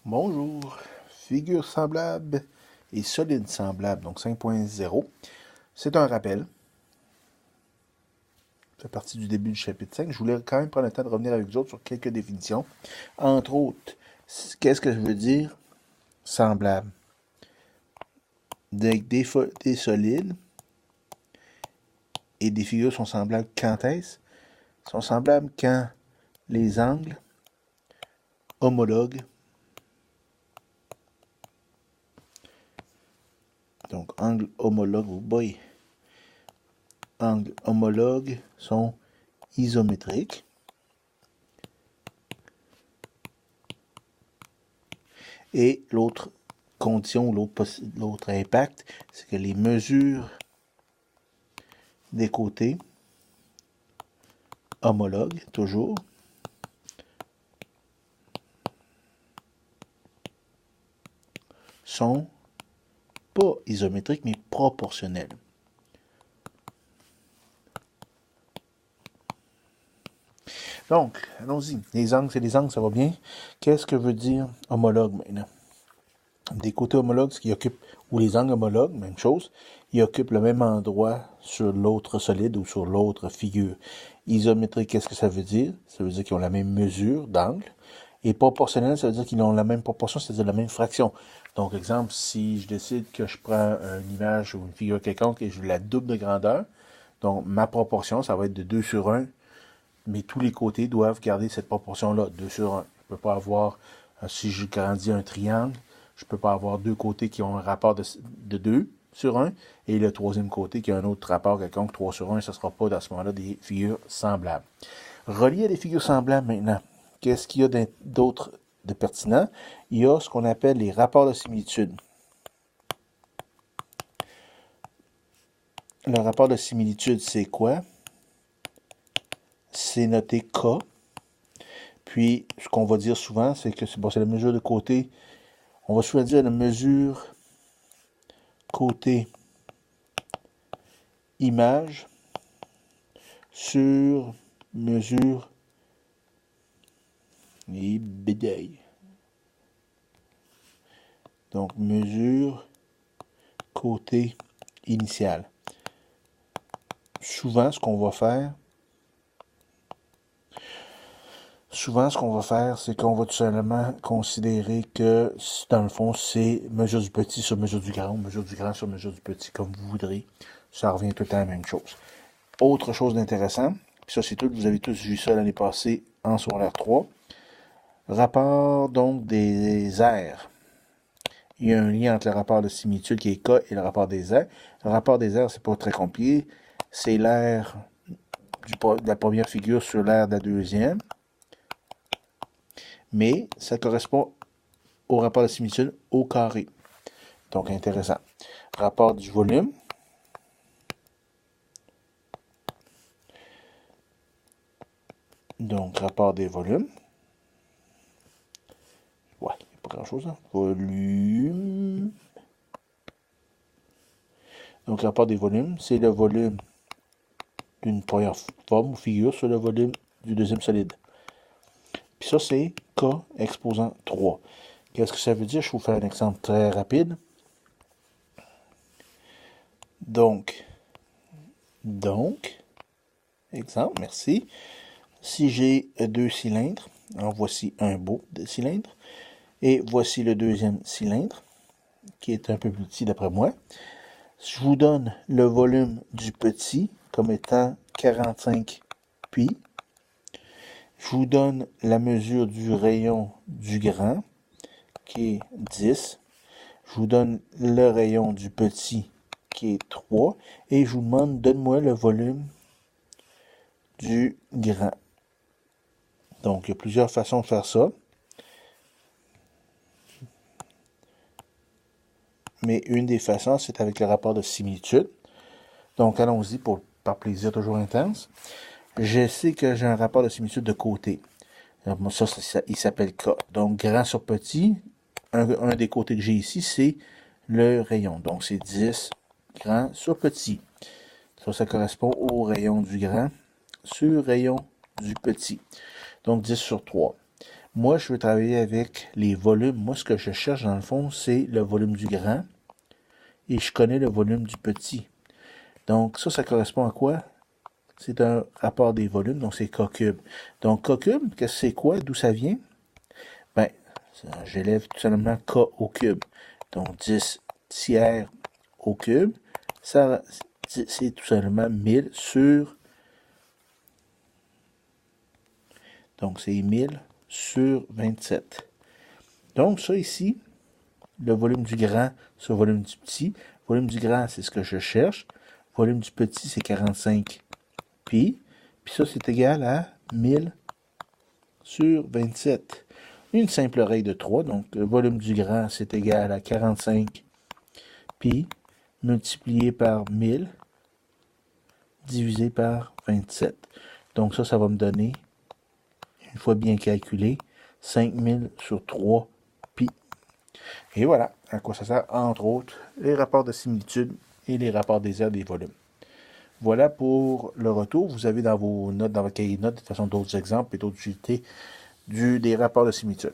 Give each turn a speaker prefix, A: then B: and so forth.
A: Bonjour, figure semblable et solide semblable, donc 5.0. C'est un rappel. Ça fait partie du début du chapitre 5. Je voulais quand même prendre le temps de revenir avec vous autres sur quelques définitions. Entre autres, qu'est-ce que je veux dire? Semblable. Des solides et des figures sont semblables quand est-ce? Sont semblables quand les angles homologues. Donc, angles homologues, oh boy. Angles homologues sont isométriques. Et l'autre condition, l'autre impact, c'est que les mesures des côtés homologues, toujours, sont pas isométriques, mais proportionnelles. Donc, allons-y. Les angles, c'est les angles, ça va bien. Qu'est-ce que veut dire homologue maintenant? Des côtés homologues, ce qui occupe, ou les angles homologues, même chose, ils occupent le même endroit sur l'autre solide ou sur l'autre figure. Isométrique, qu'est-ce que ça veut dire? Ça veut dire qu'ils ont la même mesure d'angle. Et proportionnel, ça veut dire qu'ils ont la même proportion, c'est-à-dire la même fraction. Donc, exemple, si je décide que je prends une image ou une figure quelconque et je veux la double de grandeur, donc ma proportion, ça va être de 2 sur 1, mais tous les côtés doivent garder cette proportion-là, 2 sur 1. Je ne peux pas avoir, si je grandis un triangle, je ne peux pas avoir deux côtés qui ont un rapport de 2 sur 1 et le troisième côté qui a un autre rapport quelconque, 3 sur 1. Ce ne sera pas dans ce moment-là des figures semblables. Relié à des figures semblables maintenant, qu'est-ce qu'il y a d'autre de pertinent? Il y a ce qu'on appelle les rapports de similitude. Le rapport de similitude, c'est quoi? C'est noté K. Puis, ce qu'on va dire souvent, c'est que c'est la mesure de côté. On va souvent dire la mesure côté image sur mesure et bédaille. Donc, mesure côté initial. Souvent, ce qu'on va faire, c'est qu'on va tout simplement considérer que, dans le fond, c'est mesure du petit sur mesure du grand, ou mesure du grand sur mesure du petit, comme vous voudrez. Ça revient tout le temps à la même chose. Autre chose d'intéressant, puis ça c'est tout, vous avez tous vu ça l'année passée en secondaire 3. Rapport donc des aires. Il y a un lien entre le rapport de similitude qui est K et le rapport des aires. Le rapport des aires, c'est pas très compliqué. C'est l'aire de la première figure sur l'aire de la deuxième. Mais ça correspond au rapport de similitude au carré. Donc intéressant. Rapport du volume. Donc rapport des volumes. Ouais, il n'y a pas grand-chose. Hein? Volume. Donc rapport des volumes, c'est le volume d'une première forme ou figure sur le volume du deuxième solide. Puis ça, c'est K exposant 3. Qu'est-ce que ça veut dire? Je vais vous faire un exemple très rapide. Donc, exemple, merci. Si j'ai deux cylindres, en voici un beau cylindre, et voici le deuxième cylindre, qui est un peu plus petit d'après moi. Je vous donne le volume du petit comme étant 45 pi. Je vous donne la mesure du rayon du grand, qui est 10. Je vous donne le rayon du petit, qui est 3. Et je vous demande, donne-moi le volume du grand. Donc, il y a plusieurs façons de faire ça. Mais une des façons, c'est avec le rapport de similitude. Donc, allons-y par plaisir toujours intense. Je sais que j'ai un rapport de similitude de côté. Alors, ça, il s'appelle K. Donc, grand sur petit, un des côtés que j'ai ici, c'est le rayon. Donc, c'est 10 grand sur petit. Ça correspond au rayon du grand sur rayon du petit. Donc, 10 sur 3. Moi, je veux travailler avec les volumes. Moi, ce que je cherche, dans le fond, c'est le volume du grand. Et je connais le volume du petit. Donc, ça correspond à quoi? C'est un rapport des volumes, donc c'est K cube. Donc, K cube, qu'est-ce que c'est quoi? D'où ça vient? Ben, j'élève tout simplement K au cube. Donc, 10 tiers au cube, ça, c'est tout simplement 1000 sur... Donc, c'est 1000 sur 27. Donc, ça ici, le volume du grand sur le volume du petit. Volume du grand, c'est ce que je cherche. Volume du petit, c'est 45 pi. Puis ça, c'est égal à 1000 sur 27. Une simple règle de 3. Donc, le volume du grand, c'est égal à 45 pi multiplié par 1000 divisé par 27. Donc, ça va me donner, une fois bien calculé, 5000 sur 3 pi. Et voilà à quoi ça sert, entre autres, les rapports de similitude et les rapports des aires des volumes. Voilà pour le retour. Vous avez dans vos notes, dans votre cahier de notes, de toute façon, d'autres exemples et d'autres utilités des rapports de similitude.